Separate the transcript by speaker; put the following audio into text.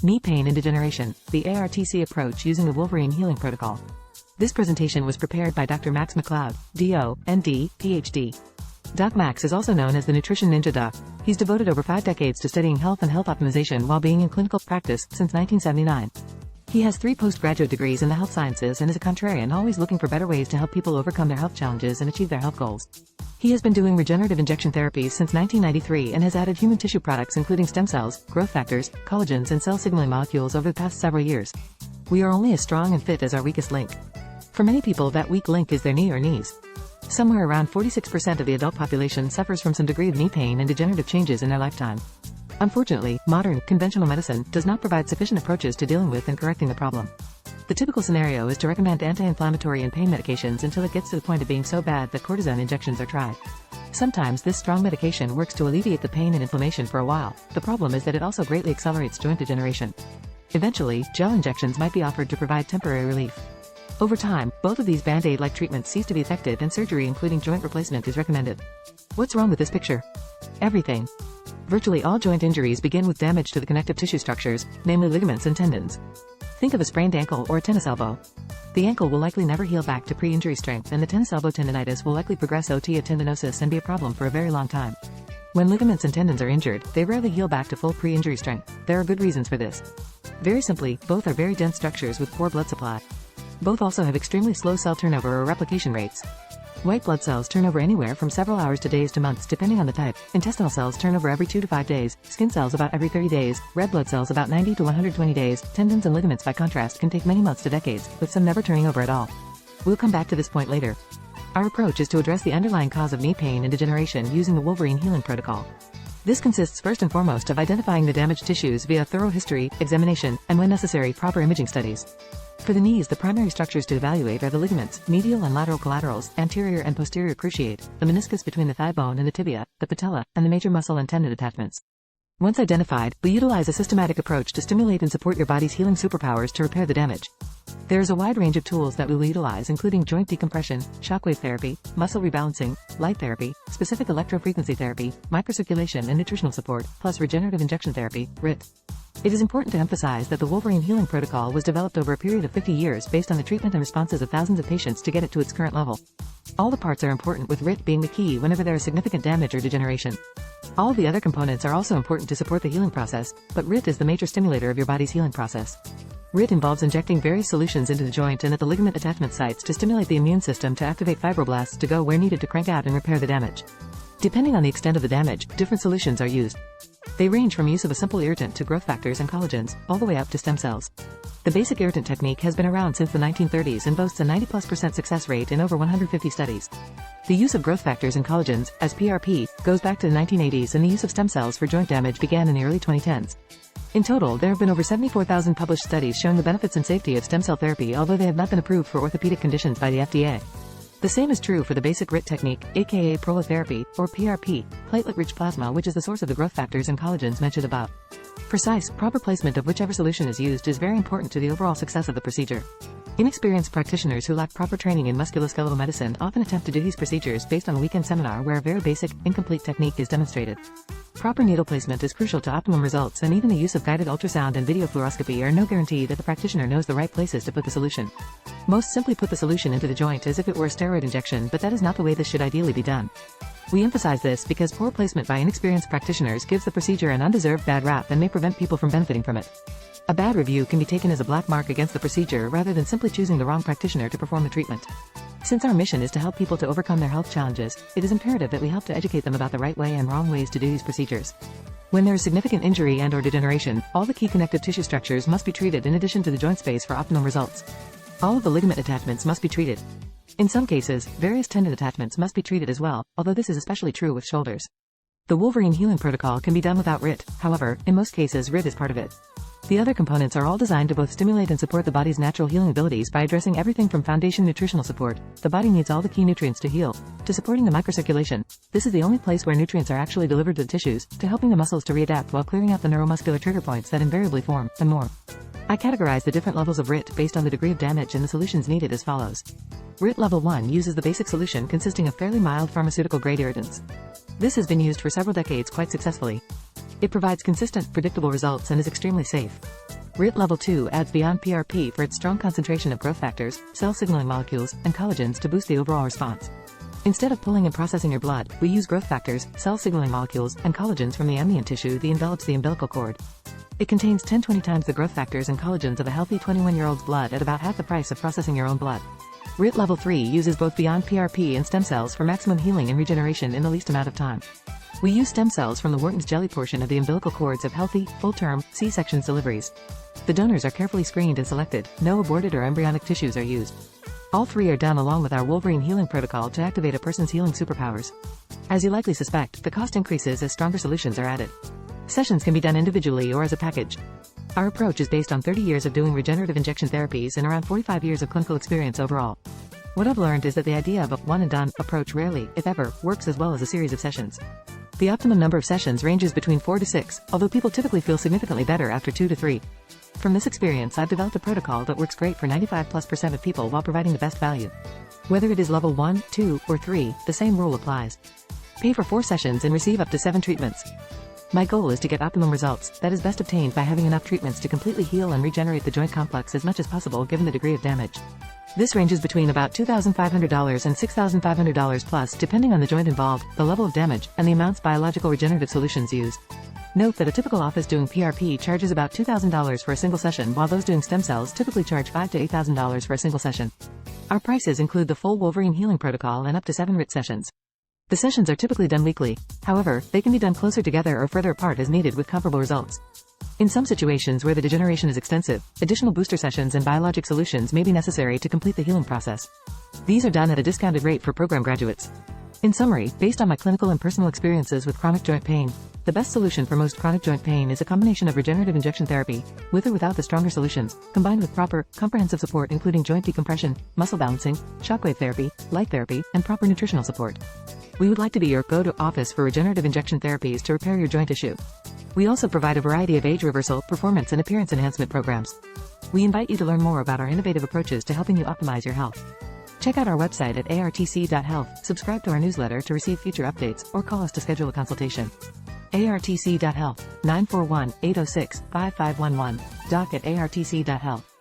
Speaker 1: Knee Pain and Degeneration, the ARTC approach using the Wolverine Healing protocol. This presentation was prepared by Dr. Max McLeod, DO, ND, PhD. Doc Max is also known as the Nutrition Ninja Doc. He's devoted over 5 decades to studying health and health optimization while being in clinical practice since 1979. He has 3 postgraduate degrees in the health sciences and is a contrarian, always looking for better ways to help people overcome their health challenges and achieve their health goals. He has been doing regenerative injection therapies since 1993 and has added human tissue products including stem cells, growth factors, collagens and cell signaling molecules over the past several years. We are only as strong and fit as our weakest link. For many people, that weak link is their knee or knees. Somewhere around 46% of the adult population suffers from some degree of knee pain and degenerative changes in their lifetime. Unfortunately, modern, conventional medicine does not provide sufficient approaches to dealing with and correcting the problem. The typical scenario is to recommend anti-inflammatory and pain medications until it gets to the point of being so bad that cortisone injections are tried. Sometimes this strong medication works to alleviate the pain and inflammation for a while. The problem is that it also greatly accelerates joint degeneration. Eventually, gel injections might be offered to provide temporary relief. Over time, both of these band-aid-like treatments cease to be effective and surgery including joint replacement is recommended. What's wrong with this picture? Everything. Virtually all joint injuries begin with damage to the connective tissue structures, namely ligaments and tendons. Think of a sprained ankle or a tennis elbow. The ankle will likely never heal back to pre-injury strength and the tennis elbow tendinitis will likely progress to tendinosis and be a problem for a very long time. When ligaments and tendons are injured, they rarely heal back to full pre-injury strength. There are good reasons for this. Very simply, both are very dense structures with poor blood supply. Both also have extremely slow cell turnover or replication rates. White blood cells turn over anywhere from several hours to days to months depending on the type. Intestinal cells turn over every 2 to 5 days, skin cells about every 30 days, red blood cells about 90 to 120 days, tendons and ligaments by contrast can take many months to decades, with some never turning over at all. We'll come back to this point later. Our approach is to address the underlying cause of knee pain and degeneration using the Wolverine Healing protocol. This consists first and foremost of identifying the damaged tissues via thorough history, examination, and when necessary, proper imaging studies. For the knees, the primary structures to evaluate are the ligaments, medial and lateral collaterals, anterior and posterior cruciate, the meniscus between the thigh bone and the tibia, the patella, and the major muscle and tendon attachments. Once identified, we utilize a systematic approach to stimulate and support your body's healing superpowers to repair the damage. There is a wide range of tools that we will utilize including joint decompression, shockwave therapy, muscle rebalancing, light therapy, specific electrofrequency therapy, microcirculation and nutritional support, plus regenerative injection therapy, RIT. It is important to emphasize that the Wolverine Healing protocol was developed over a period of 50 years based on the treatment and responses of thousands of patients to get it to its current level. All the parts are important, with RIT being the key whenever there is significant damage or degeneration. All the other components are also important to support the healing process, but RIT is the major stimulator of your body's healing process. RIT involves injecting various solutions into the joint and at the ligament attachment sites to stimulate the immune system to activate fibroblasts to go where needed to crank out and repair the damage. Depending on the extent of the damage, different solutions are used. They range from use of a simple irritant to growth factors and collagens, all the way up to stem cells. The basic irritant technique has been around since the 1930s and boasts a 90+% success rate in over 150 studies. The use of growth factors and collagens, as PRP, goes back to the 1980s and the use of stem cells for joint damage began in the early 2010s. In total, there have been over 74,000 published studies showing the benefits and safety of stem cell therapy, although they have not been approved for orthopedic conditions by the FDA. The same is true for the basic RIT technique, aka prolotherapy, or PRP, platelet-rich plasma, which is the source of the growth factors and collagens mentioned above. Precise, proper placement of whichever solution is used is very important to the overall success of the procedure. Inexperienced practitioners who lack proper training in musculoskeletal medicine often attempt to do these procedures based on a weekend seminar where a very basic, incomplete technique is demonstrated. Proper needle placement is crucial to optimum results, and even the use of guided ultrasound and video fluoroscopy are no guarantee that the practitioner knows the right places to put the solution. Most simply put the solution into the joint as if it were a steroid injection, but that is not the way this should ideally be done. We emphasize this because poor placement by inexperienced practitioners gives the procedure an undeserved bad rap and may prevent people from benefiting from it. A bad review can be taken as a black mark against the procedure rather than simply choosing the wrong practitioner to perform the treatment. Since our mission is to help people to overcome their health challenges, it is imperative that we help to educate them about the right way and wrong ways to do these procedures. When there is significant injury and/or degeneration, all the key connective tissue structures must be treated in addition to the joint space for optimum results. All of the ligament attachments must be treated. In some cases, various tendon attachments must be treated as well, although this is especially true with shoulders. The Wolverine Healing protocol can be done without RIT, however, in most cases RIT is part of it. The other components are all designed to both stimulate and support the body's natural healing abilities by addressing everything from foundation nutritional support. The body needs all the key nutrients to heal, to supporting the microcirculation. This is the only place where nutrients are actually delivered to the tissues, to helping the muscles to readapt while clearing out the neuromuscular trigger points that invariably form, and more. I categorize the different levels of RIT based on the degree of damage and the solutions needed as follows. RIT Level 1 uses the basic solution consisting of fairly mild pharmaceutical-grade irritants. This has been used for several decades quite successfully. It provides consistent, predictable results and is extremely safe. RIT Level 2 adds beyond PRP for its strong concentration of growth factors, cell signaling molecules, and collagens to boost the overall response. Instead of pulling and processing your blood, we use growth factors, cell signaling molecules, and collagens from the amnion tissue that envelops the umbilical cord. It contains 10-20 times the growth factors and collagens of a healthy 21-year-old's blood at about half the price of processing your own blood. RIT Level 3 uses both beyond PRP and stem cells for maximum healing and regeneration in the least amount of time. We use stem cells from the Wharton's jelly portion of the umbilical cords of healthy, full-term, C-section deliveries. The donors are carefully screened and selected, no aborted or embryonic tissues are used. All three are done along with our Wolverine Healing protocol to activate a person's healing superpowers. As you likely suspect, the cost increases as stronger solutions are added. Sessions can be done individually or as a package. Our approach is based on 30 years of doing regenerative injection therapies and around 45 years of clinical experience overall. What I've learned is that the idea of a one-and-done approach rarely, if ever, works as well as a series of sessions. The optimum number of sessions ranges between 4 to 6, although people typically feel significantly better after 2 to 3. From this experience, I've developed a protocol that works great for 95+% of people while providing the best value. Whether it is level 1, 2, or 3, the same rule applies. Pay for 4 sessions and receive up to 7 treatments. My goal is to get optimum results, that is best obtained by having enough treatments to completely heal and regenerate the joint complex as much as possible given the degree of damage. This ranges between about $2,500 and $6,500 plus depending on the joint involved, the level of damage, and the amounts biological regenerative solutions used. Note that a typical office doing PRP charges about $2,000 for a single session while those doing stem cells typically charge $5,000 to $8,000 for a single session. Our prices include the full Wolverine Healing protocol and up to 7 RIT sessions. The sessions are typically done weekly, however, they can be done closer together or further apart as needed with comparable results. In some situations where the degeneration is extensive, additional booster sessions and biologic solutions may be necessary to complete the healing process. These are done at a discounted rate for program graduates. In summary, based on my clinical and personal experiences with chronic joint pain, the best solution for most chronic joint pain is a combination of regenerative injection therapy, with or without the stronger solutions, combined with proper, comprehensive support including joint decompression, muscle balancing, shockwave therapy, light therapy, and proper nutritional support. We would like to be your go-to office for regenerative injection therapies to repair your joint tissue. We also provide a variety of age reversal, performance and appearance enhancement programs. We invite you to learn more about our innovative approaches to helping you optimize your health. Check out our website at ARTC.health, subscribe to our newsletter to receive future updates, or call us to schedule a consultation. ARTC.health, 941-806-5511, doc at ARTC.health.